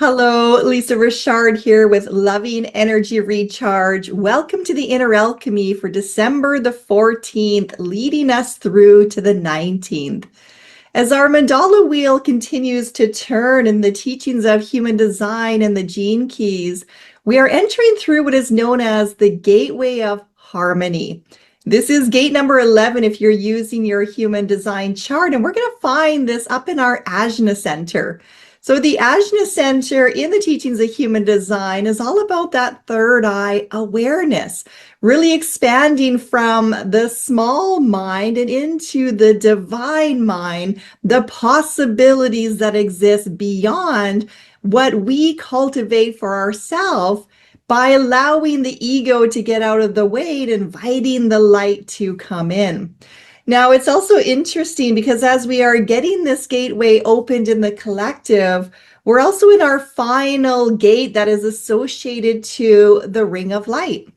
Hello, Lisa Richard here with Loving Energy Recharge. Welcome to the Inner Alchemy for December the 14th, leading us through to the 19th. As our mandala wheel continues to turn in the teachings of human design and the gene keys, we are entering through what is known as the gateway of harmony. This is gate number 11 if you're using your human design chart, and we're going to find this up in our Ajna Center. So the Ajna Center in the teachings of human design is all about that third eye awareness, really expanding from the small mind and into the divine mind, the possibilities that exist beyond what we cultivate for ourselves by allowing the ego to get out of the way and inviting the light to come in. Now, it's also interesting because as we are getting this gateway opened in the collective, we're also in our final gate that is associated to the ring of light.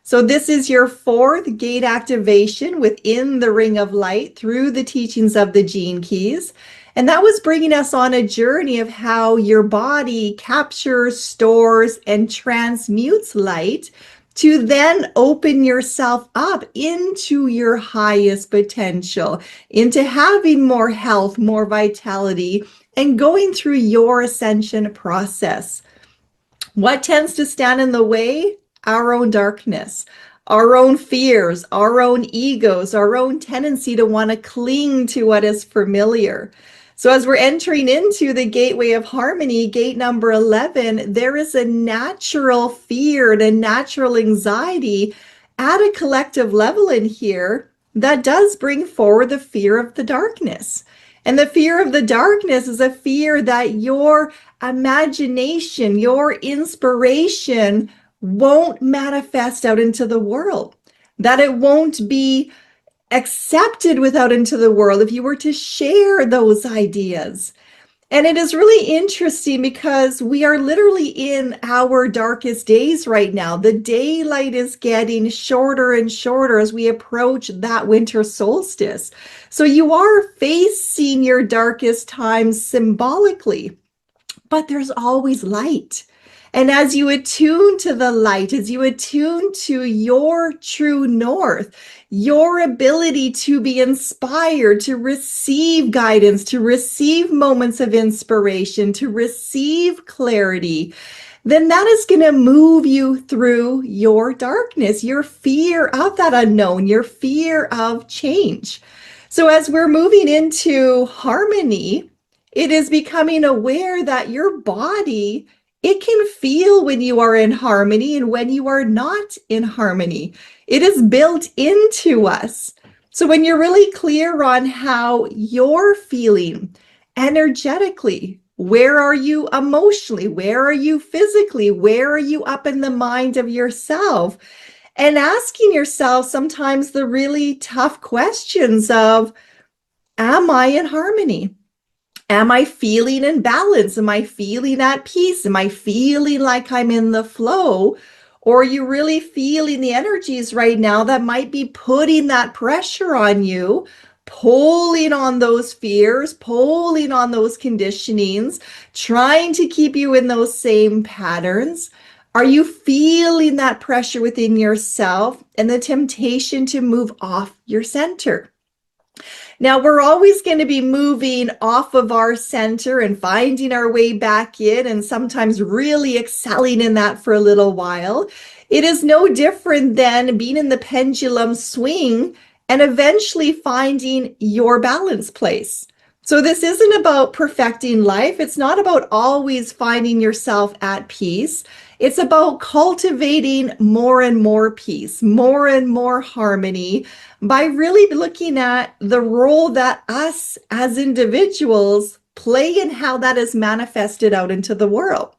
So this is your fourth gate activation within the ring of light through the teachings of the gene keys. And that was bringing us on a journey of how your body captures, stores, and transmutes light to then open yourself up into your highest potential, into having more health, more vitality, and going through your ascension process. What tends to stand in the way? Our own darkness, our own fears, our own egos, our own tendency to want to cling to what is familiar. So as we're entering into the gateway of harmony, gate number 11, there is a natural fear and a natural anxiety at a collective level in here that does bring forward the fear of the darkness. And the fear of the darkness is a fear that your imagination, your inspiration won't manifest out into the world, that it won't be accepted without into the world if you were to share those ideas. And it is really interesting because we are literally in our darkest days right now. The daylight is getting shorter and shorter as we approach that winter solstice. So you are facing your darkest times symbolically, but there's always light. And as you attune to the light, as you attune to your true north, your ability to be inspired, to receive guidance, to receive moments of inspiration, to receive clarity, then that is going to move you through your darkness, your fear of that unknown, your fear of change. So as we're moving into harmony, it is becoming aware that your body, it can feel when you are in harmony and when you are not in harmony. It is built into us. So when you're really clear on how you're feeling energetically, where are you emotionally? Where are you physically? Where are you up in the mind of yourself? And asking yourself sometimes the really tough questions of, am I in harmony? Am I feeling in balance? Am I feeling at peace? Am I feeling like I'm in the flow? Or are you really feeling the energies right now that might be putting that pressure on you, pulling on those fears, pulling on those conditionings, trying to keep you in those same patterns? Are you feeling that pressure within yourself and the temptation to move off your center? Now, we're always going to be moving off of our center and finding our way back in, and sometimes really excelling in that for a little while. It is no different than being in the pendulum swing and eventually finding your balance place. So this isn't about perfecting life. It's not about always finding yourself at peace. It's about cultivating more and more peace, more and more harmony by really looking at the role that us as individuals play and how that is manifested out into the world.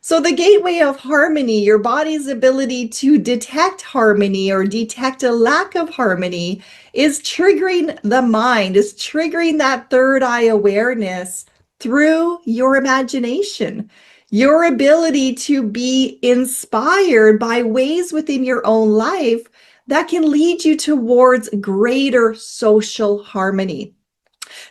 So the gateway of harmony, your body's ability to detect harmony or detect a lack of harmony, is triggering the mind, is triggering that third eye awareness through your imagination, your ability to be inspired by ways within your own life that can lead you towards greater social harmony.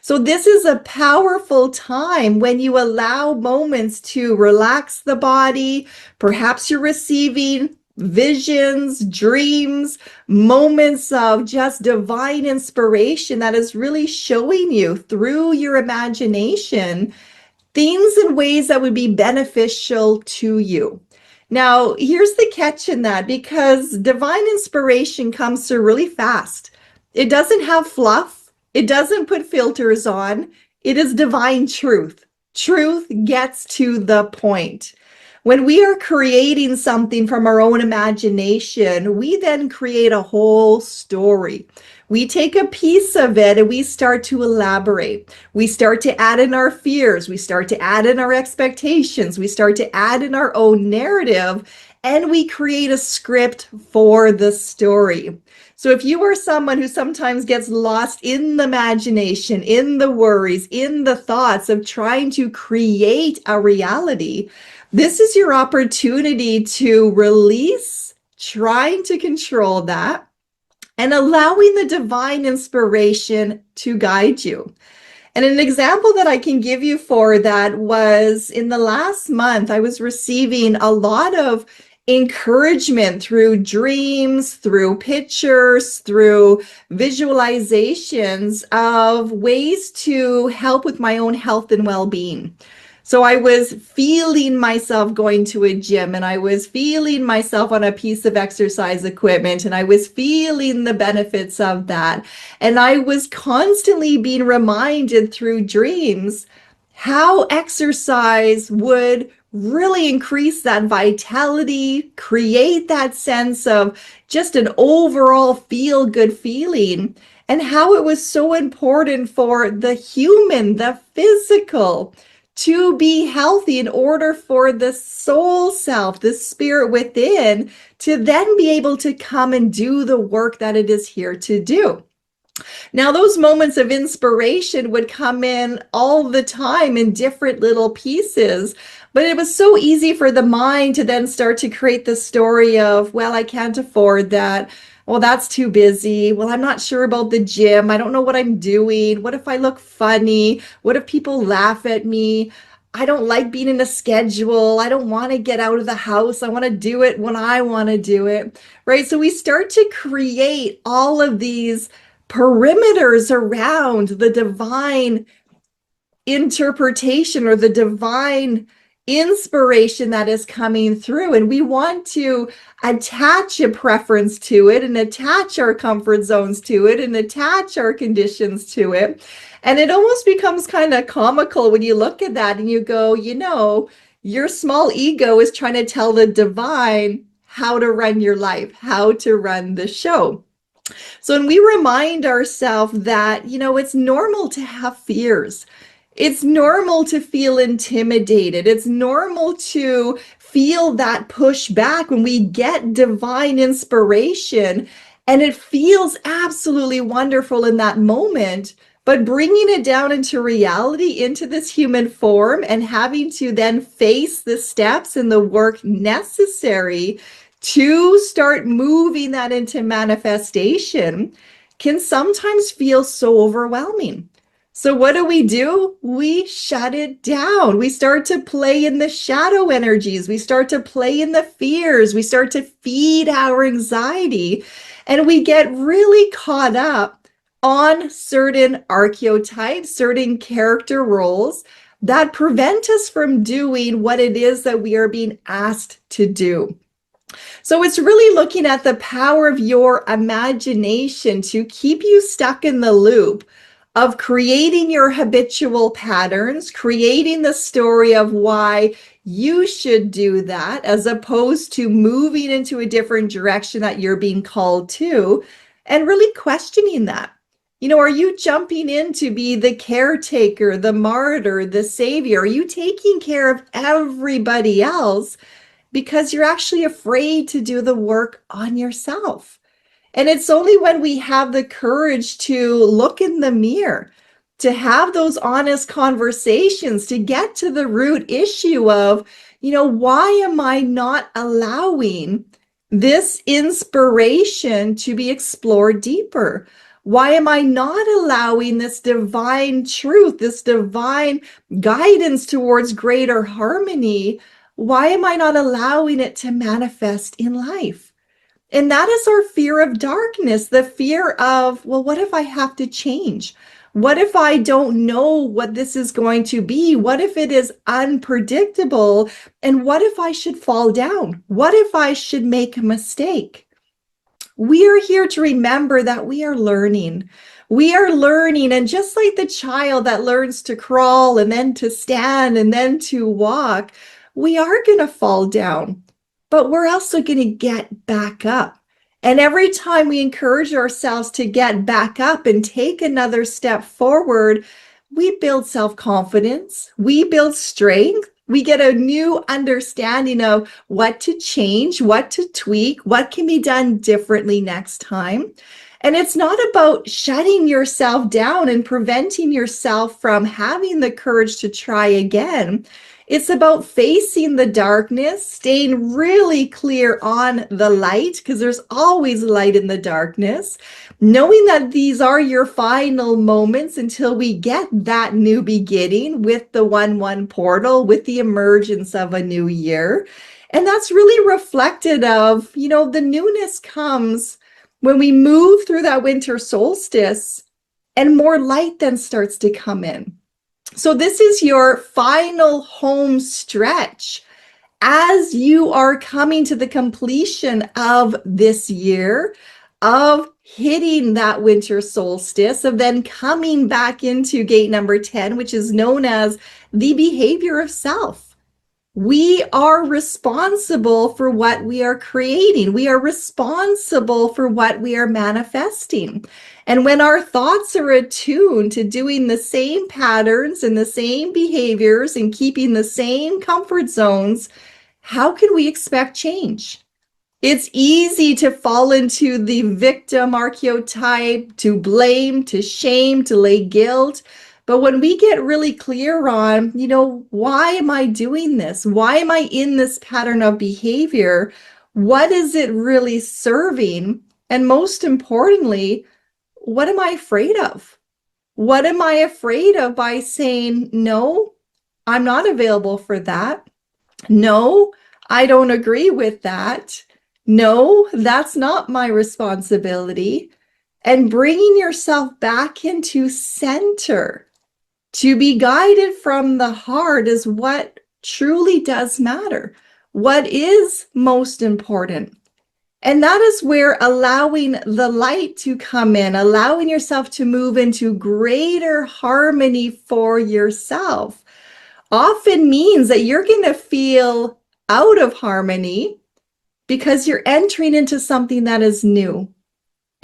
So this is a powerful time when you allow moments to relax the body. Perhaps you're receiving visions, dreams, moments of just divine inspiration that is really showing you through your imagination things in ways that would be beneficial to you. Now, here's the catch in that, because divine inspiration comes through really fast. It doesn't have fluff, it doesn't put filters on. It is divine truth. Truth gets to the point. When we are creating something from our own imagination, we then create a whole story. We take a piece of it and we start to elaborate. We start to add in our fears. We start to add in our expectations. We start to add in our own narrative, and we create a script for the story. So if you are someone who sometimes gets lost in the imagination, in the worries, in the thoughts of trying to create a reality, this is your opportunity to release trying to control that and allowing the divine inspiration to guide you. And an example that I can give you for that was in the last month, I was receiving a lot of encouragement through dreams, through pictures, through visualizations of ways to help with my own health and well-being. So I was feeling myself going to a gym, and I was feeling myself on a piece of exercise equipment, and I was feeling the benefits of that. And I was constantly being reminded through dreams how exercise would really increase that vitality, create that sense of just an overall feel-good feeling, and how it was so important for the human, the physical, to be healthy in order for the soul self, the spirit within, to then be able to come and do the work that it is here to do. Now, those moments of inspiration would come in all the time in different little pieces, but it was so easy for the mind to then start to create the story of, well, I can't afford that. Well, that's too busy. Well, I'm not sure about the gym. I don't know what I'm doing. What if I look funny? What if people laugh at me? I don't like being in a schedule. I don't want to get out of the house. I want to do it when I want to do it, right? So we start to create all of these perimeters around the divine interpretation or the divine inspiration that is coming through. And we want to attach a preference to it and attach our comfort zones to it and attach our conditions to it. And it almost becomes kind of comical when you look at that and you go, your small ego is trying to tell the divine how to run your life, how to run the show. So when we remind ourselves that, it's normal to have fears. It's normal to feel intimidated. It's normal to feel that pushback when we get divine inspiration, and it feels absolutely wonderful in that moment. But bringing it down into reality, into this human form, and having to then face the steps and the work necessary to start moving that into manifestation can sometimes feel so overwhelming. So what do? We shut it down. We start to play in the shadow energies. We start to play in the fears. We start to feed our anxiety, and we get really caught up on certain archetypes, certain character roles that prevent us from doing what it is that we are being asked to do. So it's really looking at the power of your imagination to keep you stuck in the loop of creating your habitual patterns, creating the story of why you should do that, as opposed to moving into a different direction that you're being called to, and really questioning that. Are you jumping in to be the caretaker, the martyr, the savior? Are you taking care of everybody else because you're actually afraid to do the work on yourself? And it's only when we have the courage to look in the mirror, to have those honest conversations, to get to the root issue of, why am I not allowing this inspiration to be explored deeper? Why am I not allowing this divine truth, this divine guidance towards greater harmony? Why am I not allowing it to manifest in life? And that is our fear of darkness, the fear of, well, what if I have to change? What if I don't know what this is going to be? What if it is unpredictable? And what if I should fall down? What if I should make a mistake? We are here to remember that we are learning. We are learning, and just like the child that learns to crawl and then to stand and then to walk, we are going to fall down, but we're also going to get back up. And every time we encourage ourselves to get back up and take another step forward, we build self-confidence, we build strength, we get a new understanding of what to change, what to tweak, what can be done differently next time. And it's not about shutting yourself down and preventing yourself from having the courage to try again. It's about facing the darkness, staying really clear on the light, because there's always light in the darkness, knowing that these are your final moments until we get that new beginning with the 1-1 portal, with the emergence of a new year. And that's really reflected of, the newness comes when we move through that winter solstice and more light then starts to come in. So this is your final home stretch as you are coming to the completion of this year, of hitting that winter solstice, of then coming back into gate number 10, which is known as the behavior of self. We are responsible for what we are creating. We are responsible for what we are manifesting. And when our thoughts are attuned to doing the same patterns and the same behaviors and keeping the same comfort zones, how can we expect change? It's easy to fall into the victim archetype, to blame, to shame, to lay guilt. But when we get really clear on, why am I doing this? Why am I in this pattern of behavior? What is it really serving? And most importantly, what am I afraid of? What am I afraid of by saying, no, I'm not available for that. No, I don't agree with that. No, that's not my responsibility. And bringing yourself back into center. To be guided from the heart is what truly does matter. What is most important? And that is where allowing the light to come in, allowing yourself to move into greater harmony for yourself, often means that you're going to feel out of harmony because you're entering into something that is new.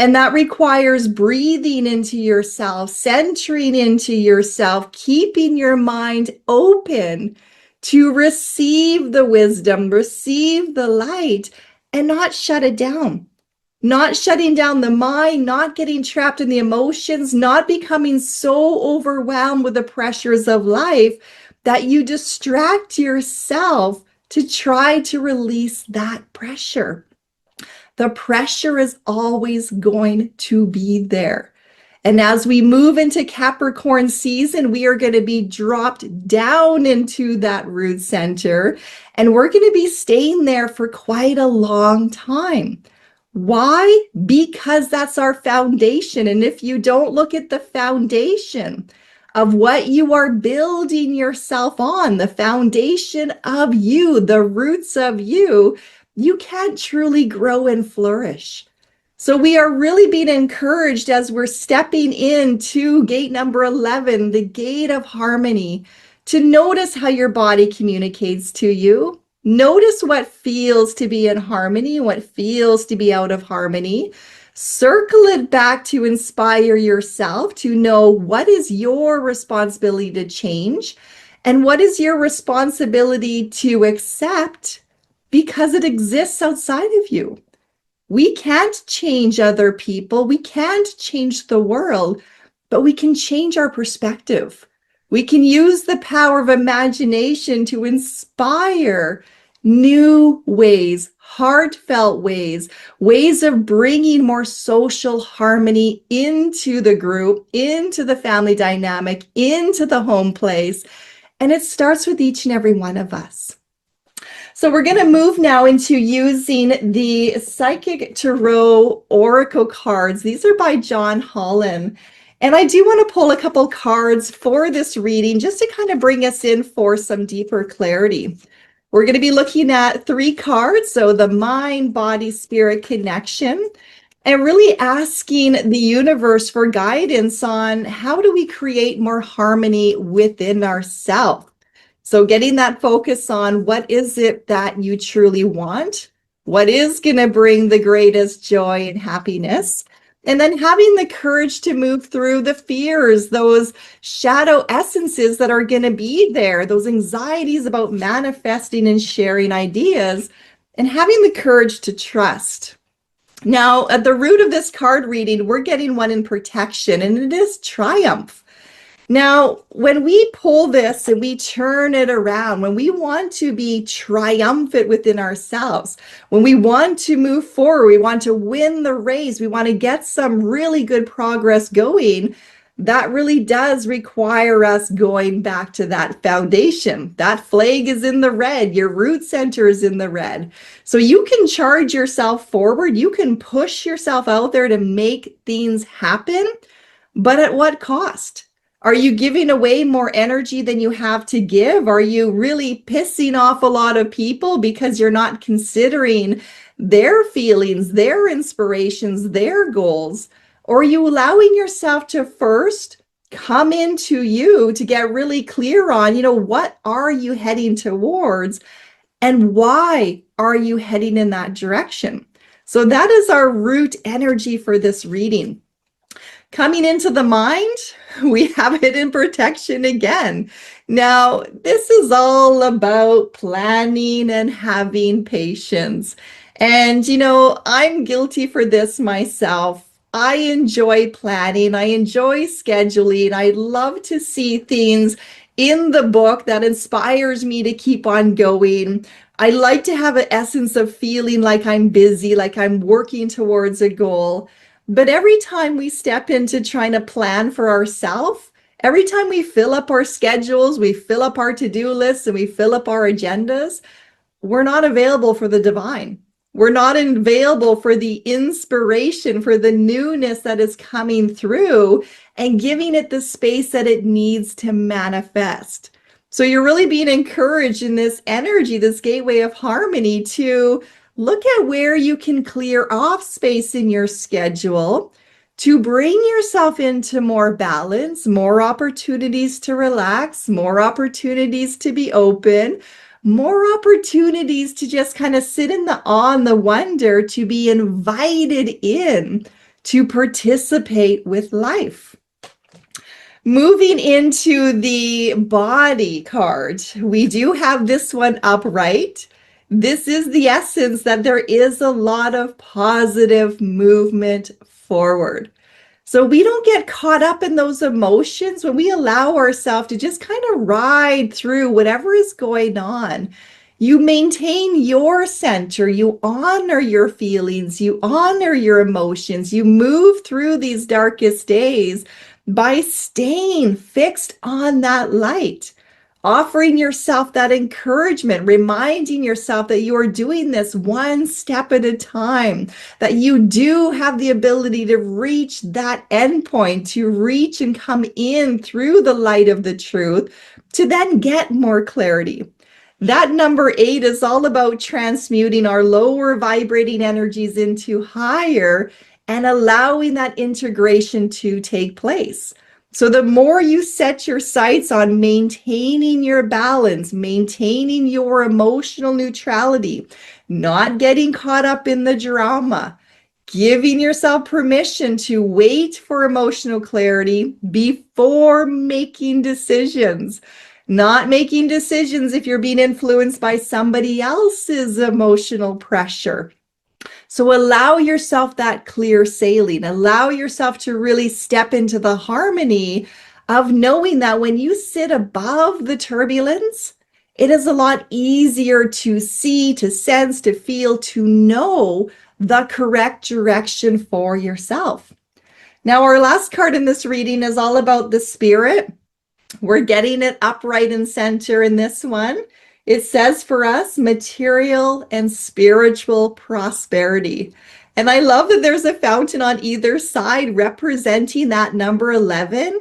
And that requires breathing into yourself, centering into yourself, keeping your mind open to receive the wisdom, receive the light, and not shut it down. Not shutting down the mind, not getting trapped in the emotions, not becoming so overwhelmed with the pressures of life that you distract yourself to try to release that pressure. The pressure is always going to be there. And as we move into Capricorn season, we are going to be dropped down into that root center, and we're going to be staying there for quite a long time. Why? Because that's our foundation. And if you don't look at the foundation of what you are building yourself on, the foundation of you, the roots of you, you can't truly grow and flourish. So we are really being encouraged as we're stepping into gate number 11, the gate of harmony, to notice how your body communicates to you. Notice what feels to be in harmony, what feels to be out of harmony. Circle it back to inspire yourself to know what is your responsibility to change and what is your responsibility to accept, because it exists outside of you. We can't change other people. We can't change the world, but we can change our perspective. We can use the power of imagination to inspire new ways, heartfelt ways, ways of bringing more social harmony into the group, into the family dynamic, into the home place. And it starts with each and every one of us. So we're going to move now into using the Psychic Tarot Oracle cards. These are by John Holland. And I do want to pull a couple cards for this reading just to kind of bring us in for some deeper clarity. We're going to be looking at 3 cards, so the mind, body, spirit connection, and really asking the universe for guidance on how do we create more harmony within ourselves. So getting that focus on what is it that you truly want, what is going to bring the greatest joy and happiness, and then having the courage to move through the fears, those shadow essences that are going to be there, those anxieties about manifesting and sharing ideas, and having the courage to trust. Now, at the root of this card reading, we're getting one in protection, and it is triumph. Now, when we pull this and we turn it around, when we want to be triumphant within ourselves, when we want to move forward, we want to win the race, we want to get some really good progress going, that really does require us going back to that foundation. That flag is in the red, your root center is in the red. So you can charge yourself forward, you can push yourself out there to make things happen, but at what cost? Are you giving away more energy than you have to give? Are you really pissing off a lot of people because you're not considering their feelings, their inspirations, their goals? Or are you allowing yourself to first come into you to get really clear on, what are you heading towards and why are you heading in that direction? So that is our root energy for this reading. Coming into the mind, we have it in protection again. Now, this is all about planning and having patience. And, I'm guilty for this myself. I enjoy planning. I enjoy scheduling. I love to see things in the book that inspires me to keep on going. I like to have an essence of feeling like I'm busy, like I'm working towards a goal. But every time we step into trying to plan for ourselves, every time we fill up our schedules, we fill up our to-do lists, and we fill up our agendas, we're not available for the divine. We're not available for the inspiration, for the newness that is coming through and giving it the space that it needs to manifest. So you're really being encouraged in this energy, this gateway of harmony, to look at where you can clear off space in your schedule to bring yourself into more balance, more opportunities to relax, more opportunities to be open, more opportunities to just kind of sit in the awe and the wonder, to be invited in to participate with life. Moving into the body card, we do have this one upright. This is the essence that there is a lot of positive movement forward. So we don't get caught up in those emotions when we allow ourselves to just kind of ride through whatever is going on. You maintain your center, you honor your feelings, you honor your emotions, you move through these darkest days by staying fixed on that light. Offering yourself that encouragement, reminding yourself that you are doing this one step at a time, that you do have the ability to reach that endpoint, to reach and come in through the light of the truth, to then get more clarity. That number 8 is all about transmuting our lower vibrating energies into higher and allowing that integration to take place. So the more you set your sights on maintaining your balance, maintaining your emotional neutrality, not getting caught up in the drama, giving yourself permission to wait for emotional clarity before making decisions, not making decisions if you're being influenced by somebody else's emotional pressure. So allow yourself that clear sailing, allow yourself to really step into the harmony of knowing that when you sit above the turbulence, it is a lot easier to see, to sense, to feel, to know the correct direction for yourself. Now, our last card in this reading is all about the spirit. We're getting it upright and center in this one. It says for us, material and spiritual prosperity. And I love that there's a fountain on either side representing that number 11.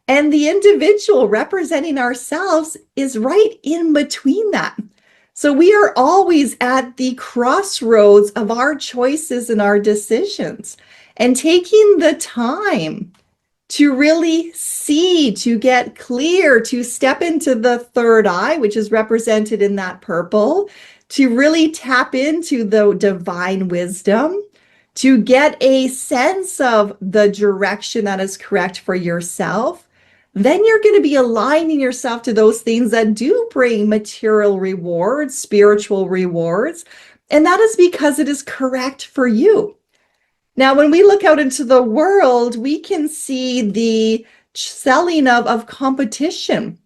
And the individual representing ourselves is right in between that. So we are always at the crossroads of our choices and our decisions. And taking the time to really see, to get clear, to step into the third eye, which is represented in that purple, to really tap into the divine wisdom, to get a sense of the direction that is correct for yourself, then you're going to be aligning yourself to those things that do bring material rewards, spiritual rewards, and that is because it is correct for you. Now, when we look out into the world, we can see the selling of competition,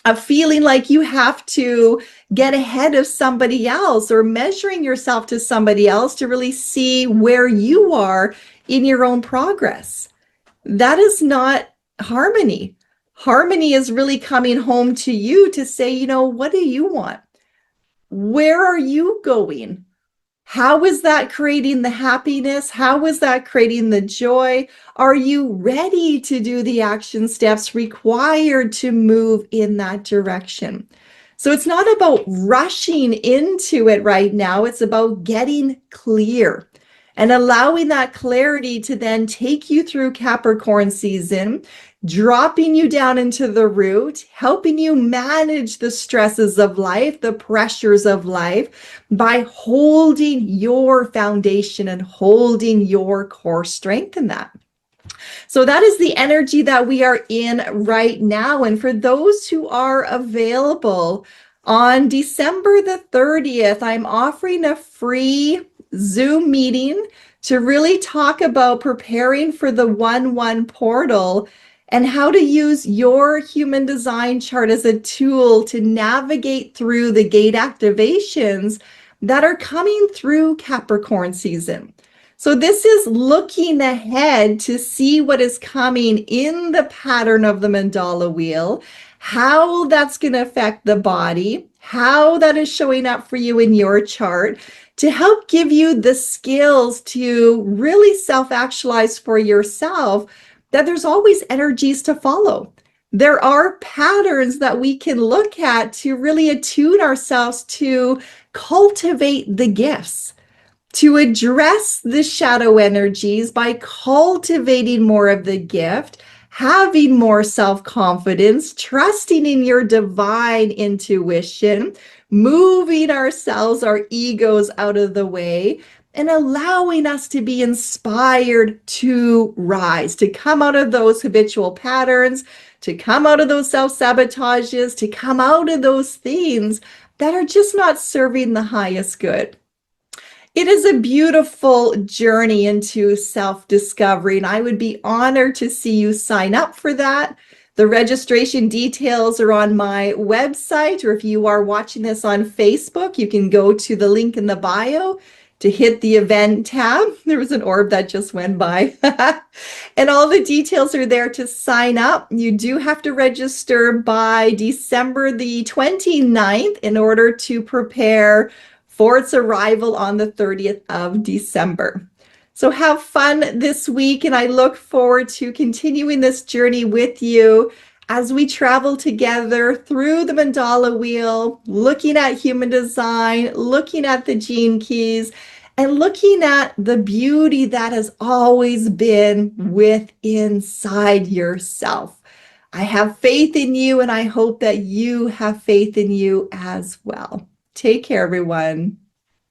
of feeling like you have to get ahead of somebody else or measuring yourself to somebody else to really see where you are in your own progress. That is not harmony. Harmony is really coming home to you to say, you know, what do you want? Where are you going? How is that creating the happiness? How is that creating the joy? Are you ready to do the action steps required to move in that direction? So it's not about rushing into it right now. It's about getting clear and allowing that clarity to then take you through Capricorn season, dropping you down into the root, helping you manage the stresses of life, the pressures of life, by holding your foundation and holding your core strength in that. So that is the energy that we are in right now. And for those who are available, on December the 30th, I'm offering a free Zoom meeting to really talk about preparing for the 1-1 portal and how to use your human design chart as a tool to navigate through the gate activations that are coming through Capricorn season. So this is looking ahead to see what is coming in the pattern of the mandala wheel, how that's going to affect the body, how that is showing up for you in your chart to help give you the skills to really self-actualize for yourself, that there's always energies to follow. There are patterns that we can look at to really attune ourselves to cultivate the gifts, to address the shadow energies by cultivating more of the gift, having more self-confidence, trusting in your divine intuition, moving ourselves, our egos out of the way, and allowing us to be inspired to rise, to come out of those habitual patterns, to come out of those self-sabotages, to come out of those things that are just not serving the highest good. It is a beautiful journey into self-discovery, and I would be honored to see you sign up for that. The registration details are on my website, or if you are watching this on Facebook, you can go to the link in the bio to hit the event tab. There was an orb that just went by. And all the details are there to sign up. You do have to register by December the 29th in order to prepare for its arrival on the 30th of December. So have fun this week, and I look forward to continuing this journey with you as we travel together through the mandala wheel, looking at human design, looking at the gene keys, and looking at the beauty that has always been inside yourself. I have faith in you, and I hope that you have faith in you as well. Take care, everyone.